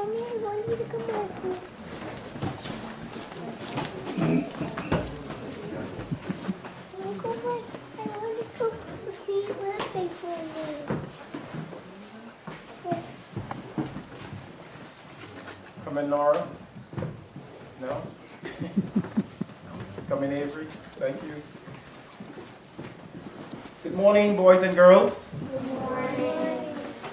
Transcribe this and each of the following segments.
Mommy, I want you to come with me. Come in, Nora. No? Come in, Avery. Thank you. Good morning, boys and girls. Good morning.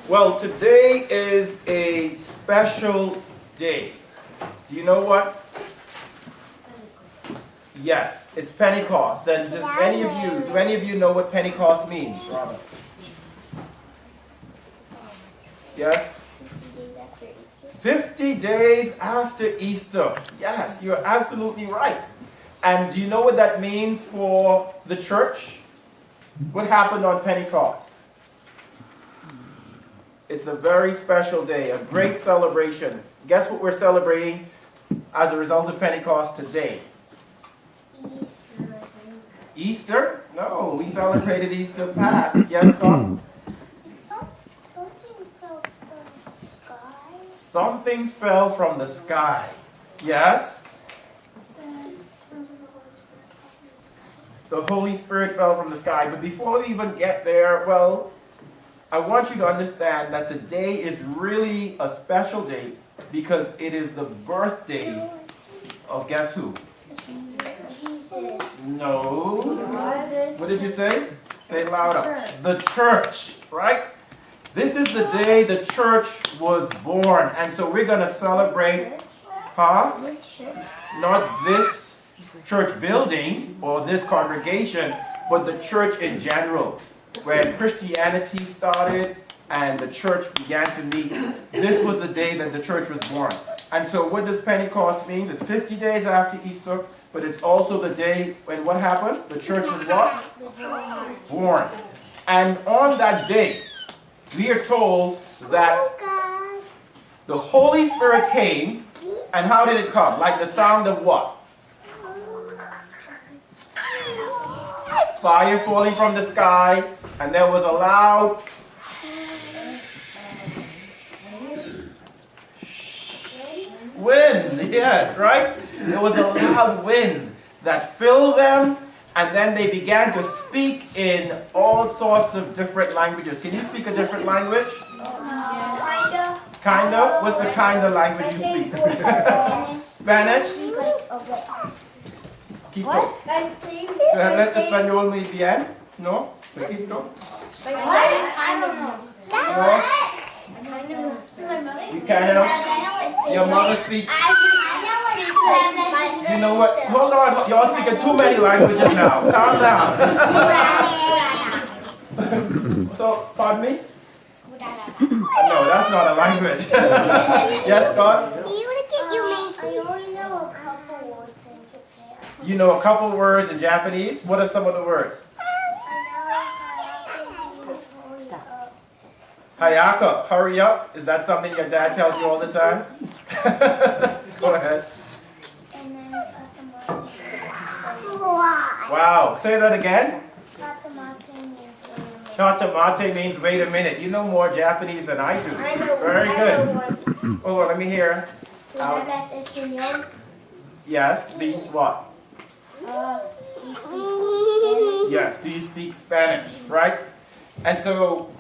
Well, today is a special day. Do you know what? Yes, it's Pentecost. And do any of you know what Pentecost means, Robert? Yes? 50 days after Easter. Yes, you're absolutely right. And do you know what that means for the church? What happened on Pentecost? It's a very special day, a great celebration. Guess what we're celebrating as a result of Pentecost today? Easter, I think. Easter? No, we celebrated Easter past. Yes, Scott? Something fell from the sky. Something fell from the sky. Yes? The Holy Spirit fell from the sky. But before we even get there, well, I want you to understand that today is really a special day because it is the birthday of guess who? Jesus. No. What did you say? Say it louder. The church, right? This is the day the church was born. And so we're going to celebrate, huh? Not this church building or this congregation, but the church in general. When Christianity started and the church began to meet, this was the day that the church was born. And so what does Pentecost mean? It's 50 days after Easter, but it's also the day when what happened? The church was what? Born. And on that day, we are told that the Holy Spirit came, and how did it come? Like the sound of what? Fire falling from the sky, and there was a loud wind. Yes, right? There was a loud wind that filled them, and then they began to speak in all sorts of different languages. Can you speak a different language? Kinda. Kinda? What's the kind of language you speak? Spanish? Quito. ¿Tú hablas español muy bien? ¿No? ¿Poquito? I don't know. No? You kind of? Your mother speaks? You know what? Hold on. Y'all speaking too many languages now. Calm down. So, pardon me? No, that's not a language. Yes, God? I only know a couple words in Japan. You know a couple words in Japanese? What are some of the words? Hayaka, hurry up. Is that something your dad tells you all the time? Go ahead. Wow. Say that again. Chatamate means wait a minute. You know more Japanese than I do. Very good. Hold on, let me hear. Yes, means what? Yes, do you speak Spanish, right? And so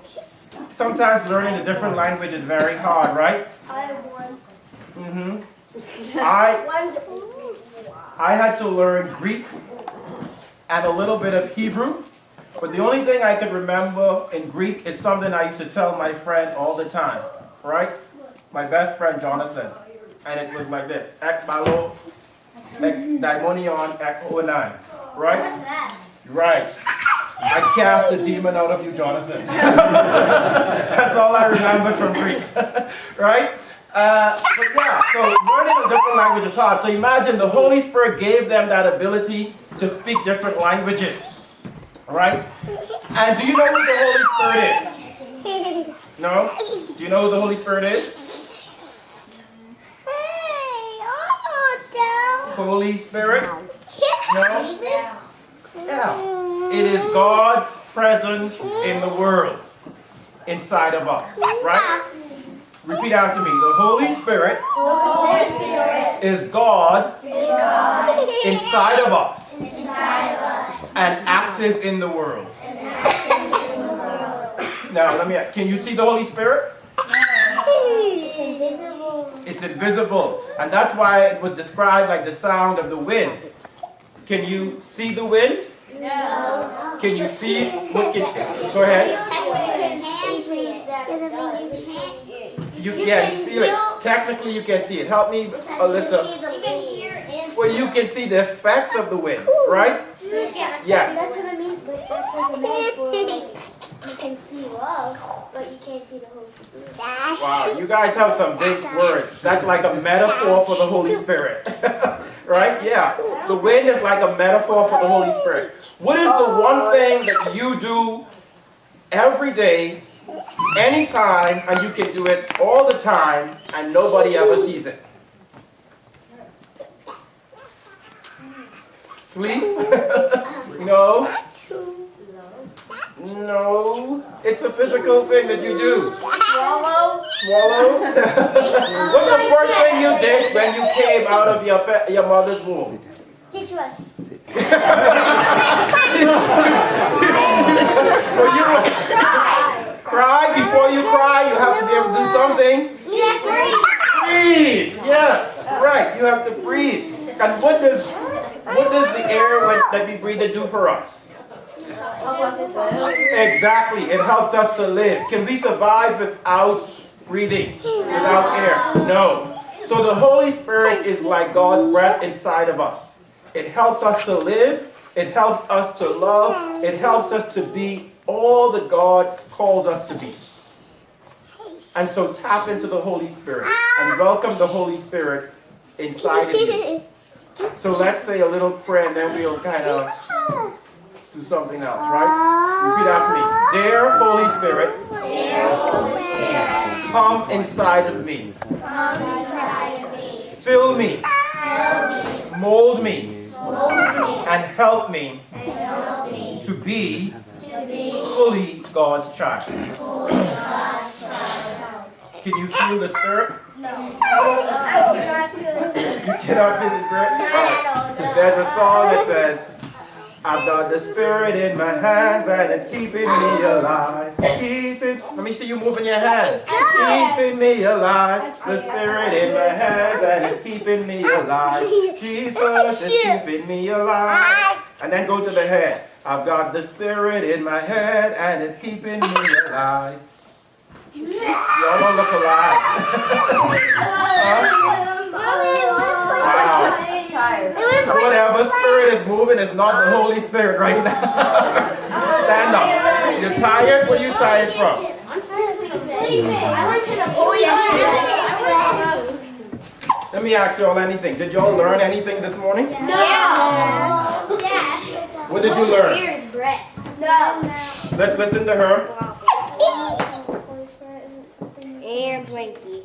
sometimes learning a different language is very hard, right? I have one. I had to learn Greek and a little bit of Hebrew, but the only thing I could remember in Greek is something I used to tell my friend all the time, right? My best friend Jonathan, and it was like this: Ek malo, ek daimonion, ek oanai, right? What's that? Right. I cast the demon out of you, Jonathan. That's all I remember from Greek, right? But yeah, so learning a different language is hard. So imagine the Holy Spirit gave them that ability to speak different languages, right? And do you know who the Holy Spirit is? No? Do you know who the Holy Spirit is? Holy Spirit? No? Yeah. It is God's presence in the world, inside of us, right? Repeat after me. The Holy Spirit is God inside of us and active in the world. Now, can you see the Holy Spirit? It's invisible. It's invisible. And that's why it was described like the sound of the wind. Can you see the wind? No. Can you feel? Go ahead. You can feel it. Technically, you can see it. Help me, Alyssa. Well, you can see the effects of the wind, right? Yes. That's what I mean. But that's like a metaphor. You can see love, but you can't see the Holy Spirit. Wow, you guys have some big words. That's like a metaphor for the Holy Spirit. Right? Yeah. The wind is like a metaphor for the Holy Spirit. What is the one thing that you do every day, anytime, and you can do it all the time, and nobody ever sees it? Sleep? No. No. It's a physical thing that you do. Swallow. Swallow? What's the first thing you did when you came out of your mother's womb? Teach us. Cry before you cry. You have to be able to do something. Breathe. Yes. Right. You have to breathe. And what does the air that we breathe do for us? Exactly. It helps us to live. Can we survive without breathing? Without air? No. So the Holy Spirit is like God's breath inside of us. It helps us to live. It helps us to love. It helps us to be all that God calls us to be. And so tap into the Holy Spirit and welcome the Holy Spirit inside of you. So let's say a little prayer and then we'll kind of do something else, right? Repeat after me. Dear Holy Spirit, come inside of me. Fill me. Mold me. And help me to be fully God's child. Can you feel the Spirit? No. You cannot feel the Spirit? There's a song that says, I've got the Spirit in my hands and it's keeping me alive. Let me see you moving your hands. Keeping me alive. The Spirit in my hands and it's keeping me alive. Jesus is keeping me alive. And then go to the head. I've got the Spirit in my head and it's keeping me alive. Y'all don't look alive. Wow. Whatever spirit is moving is not the Holy Spirit right now. Stand up. You're tired? Where are you tired from? Let me ask y'all anything. Did y'all learn anything this morning? No. What did you learn? No. Let's listen to her. Air blankie.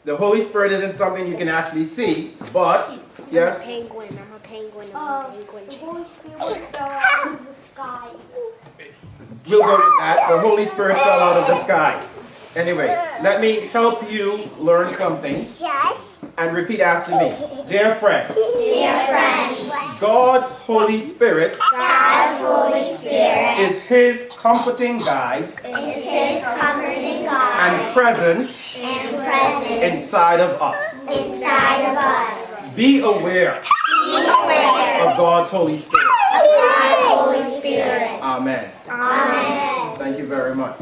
The Holy Spirit isn't something you can actually see, but, yes? I'm a penguin. I'm a penguin. The Holy Spirit fell out of the sky. We'll go with that. The Holy Spirit fell out of the sky. Anyway, let me help you learn something. And repeat after me. Dear friends. God's Holy Spirit is His comforting guide and presence inside of us. Be aware of God's Holy Spirit. Amen. Thank you very much.